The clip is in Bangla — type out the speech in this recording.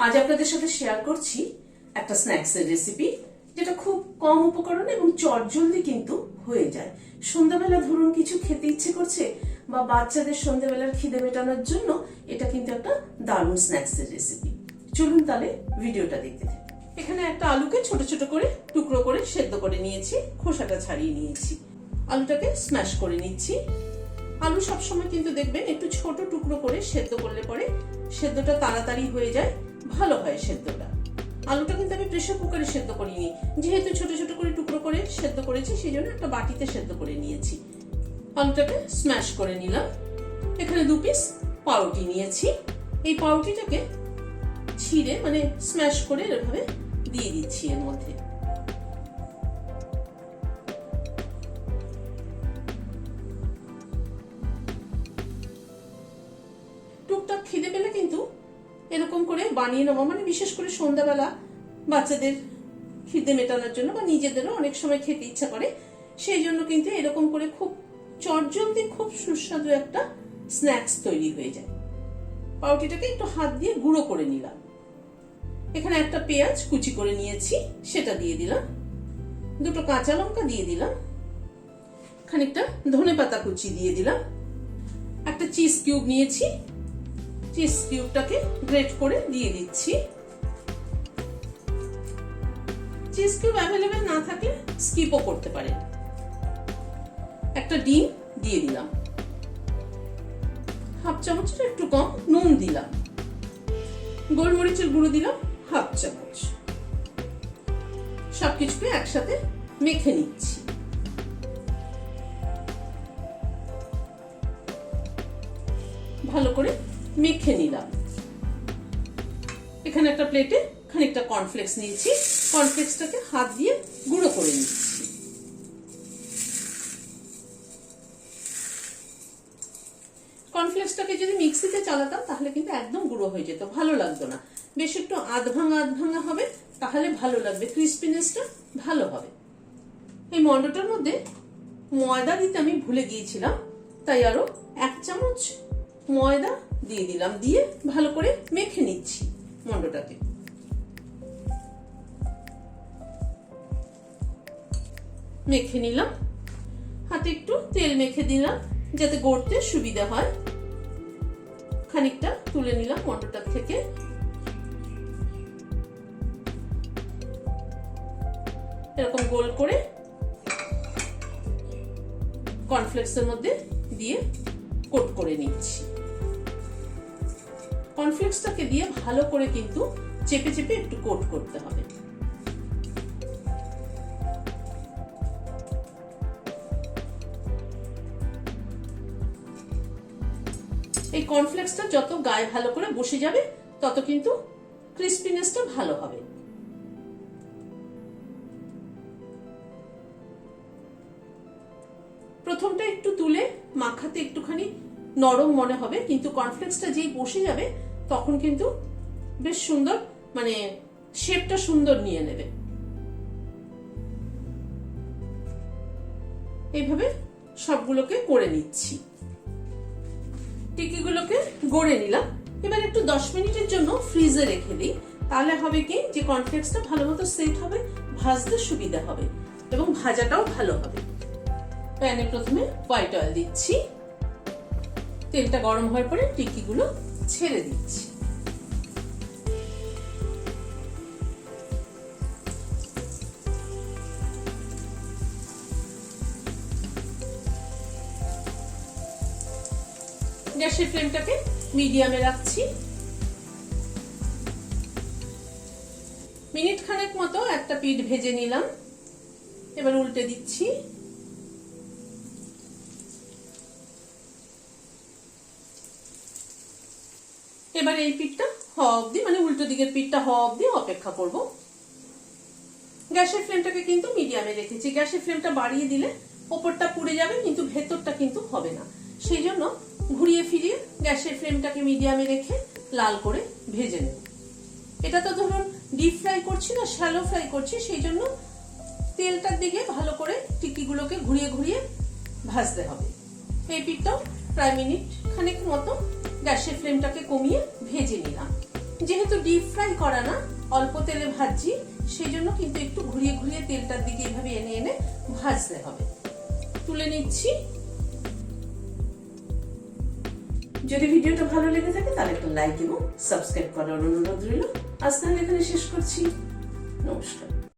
আজ আপনাদের সাথে শেয়ার করছি একটা স্ন্যাক্সের রেসিপি, যেটা খুব কম উপকরণ এবং চটজলদি কিন্তু হয়ে যায়। সন্ধ্যাবেলা ধরুন কিছু খেতে ইচ্ছে করছে বা বাচ্চাদের সন্ধ্যাবেলার খিদে মেটানোর জন্য এটা কিন্তু একটা দারুণ স্ন্যাক্সের রেসিপি। চলুন তাহলে ভিডিওটা দেখতে থাকি। এখানে একটা আলুকে ছোট ছোট করে টুকরো করে সেদ্ধ করে নিয়েছি, খোসাটা ছাড়িয়ে নিয়েছি। আলুটাকে স্ম্যাশ করে নিচ্ছি। আলু সবসময় কিন্তু দেখবেন একটু ছোট টুকরো করে সেদ্ধ করলে পরে সেদ্ধটা তাড়াতাড়ি হয়ে যায়, ভালো হয় সেদ্ধটা। আলুটা কিন্তু আমি প্রেসার কুকারে সেদ্ধ করিনি, যেহেতু ছোট ছোট করে টুকরো করে সেদ্ধ করেছি সেই জন্য একটা বাটিতে সেদ্ধ করে নিয়েছি। আলুটাকে স্ম্যাশ করে নিলাম। এখানে 2 পিস পাউরুটি নিয়েছি। এই পাউরুটিটাকে ছিঁড়ে মানে স্ম্যাশ করে এভাবে দিয়ে দিচ্ছি এর মধ্যে। টুকটাক খিদে পেলে কিন্তু এরকম করে বানিয়ে নেবো, মানে বিশেষ করে সন্ধ্যাবেলা বাচ্চাদের খিদে মেটানোর জন্য বা নিজেদেরও অনেক সময় খেতে ইচ্ছা করে, সেই জন্য কিন্তু এরকম করে খুব চটজলদি খুব সুস্বাদু একটা স্ন্যাক্স তৈরি হয়ে যায়। পাউরুটিটাকে একটু হাত দিয়ে গুঁড়ো করে নিলাম। এখানে একটা পেঁয়াজ কুচি করে নিয়েছি, সেটা দিয়ে দিলাম। 2টো কাঁচা লঙ্কা দিয়ে দিলাম। খানিকটা ধনেপাতা কুচি দিয়ে দিলাম। একটা চিজ কিউব নিয়েছি, চিজ কিউবটাকে গ্রেট করে দিয়ে দিচ্ছি। চিজ কিউব অ্যাভেলেবেল না থাকলে স্কিপও করতে পারেন। একটা ডিম দিয়ে দিলাম। হাফ চামচের একটু কম নুন দিলাম। গোলমরিচের গুঁড়ো দিলাম হাফ চামচ। সবকিছুকে একসাথে মেখে নিচ্ছি। ভালো করে মেখে নিলাম। এখানে একটা প্লেটে খানিকটা কর্নফ্লেক্স নিয়েছি। কর্নফ্লেক্সটাকে হাত দিয়ে গুঁড়ো করে নিচ্ছি। কর্নফ্লেক্সটাকে যদি মিক্সিতে চালাতাম তাহলে কিন্তু একদম গুঁড়ো হয়ে যেত, ভালো লাগতো না। বেশ একটু আধ ভাঙা হবে, তাহলে ভালো লাগবে, ক্রিস্পিনেসটা ভালো হবে। এই মন্ডটার মধ্যে ময়দা দিতে আমি ভুলে গিয়েছিলাম, তাই আরো 1 চামচ ময়দা দিয়ে দিলাম। দিয়ে ভালো করে মেখে নিচ্ছি মন্ডটাকে। মেখে নিলাম। হাতে একটু তেল মেখে দিলাম যাতে গড়তে সুবিধা হয়। খানিকটা তুলে নিলাম মন্ডটার থেকে। এরকম গোল করে কর্নফ্লেক্সের মধ্যে দিয়ে কোট করে নিচ্ছি। কর্নফ্লেক্সটাকে দিয়ে ভালো করে কিন্তু চেপে চেপে একটু কোট করতে হবে। এই কর্নফ্লেক্সটা যত গায়ে ভালো করে বসে যাবে তত কিন্তু ক্রিস্পিনেসটা ভালো হবে। প্রথমটা একটু তুলে মাখাতে একটুখানি নরম মনে হবে, কিন্তু কর্নফ্লেক্সটা যেই বসে যাবে তখন কিন্তু বেশ সুন্দর, মানে শেপটা সুন্দর নিয়ে নেবে। এইভাবে সবগুলোকে করে নিচ্ছি। টিকিগুলোকে গড়ে নিলাম। এবার একটু 10 মিনিটের জন্য ফ্রিজে রেখে দিই, তাহলে হবে কি যে কর্নফ্লেক্সটা ভালো মতো সেট হবে, ভাজতে সুবিধা হবে এবং ভাজাটাও ভালো হবে। প্যানে প্রথমে হোয়াইট অয়েল দিচ্ছি। তেলটা গরম হওয়ার পরে টিকিগুলো ছেড়ে দিচ্ছি। গ্যাসের ফ্লেমটাকে মিডিয়ামে রাখছি। মিনিট খানেক মতো একটা পিঠ ভেজে নিলাম। এবার উল্টে দিচ্ছি। এবার এই পিঠটা হওয়া অবধি, মানে উল্টো দিকের পিঠটা হওয়া অবধি অপেক্ষা করব। গ্যাসের ফ্লেমটাকে কিন্তু মিডিয়ামে রেখেছি। গ্যাসের ফ্লেমটা বাড়িয়ে দিলে ওপরটা পুড়ে যাবে কিন্তু ভেতরটা কিন্তু হবে না, সেই জন্য ঘুরিয়ে ফিরিয়ে গ্যাসের ফ্লেমটাকে মিডিয়ামে রেখে লাল করে ভেজে নেব। এটা তো ধরুন ডিপ ফ্রাই করছি না, শ্যালো ফ্রাই করছি, সেই জন্য তেলটার দিকে ভালো করে টিকিগুলোকে ঘুরিয়ে ঘুরিয়ে ভাজতে হবে। এই পিঠটাও প্রায় মিনিট খানেক মতো গ্যাসের ফ্লেমটাকে কমিয়ে ভেজে নিলাম। যেহেতু ডিপ ফ্রাই করা না, অল্প তেলে ভাজছি, সেই জন্য কিন্তু একটু ঘুরিয়ে ঘুরিয়ে তেলটার দিকে এভাবে এনে এনে ভাজতে হবে। তুলে নিচ্ছি। যদি ভিডিওটা ভালো লেগে থাকে তাহলে একটা লাইক এবং সাবস্ক্রাইব করার অনুরোধ রইল। আজ তাহলে এখানে শেষ করছি। নমস্কার।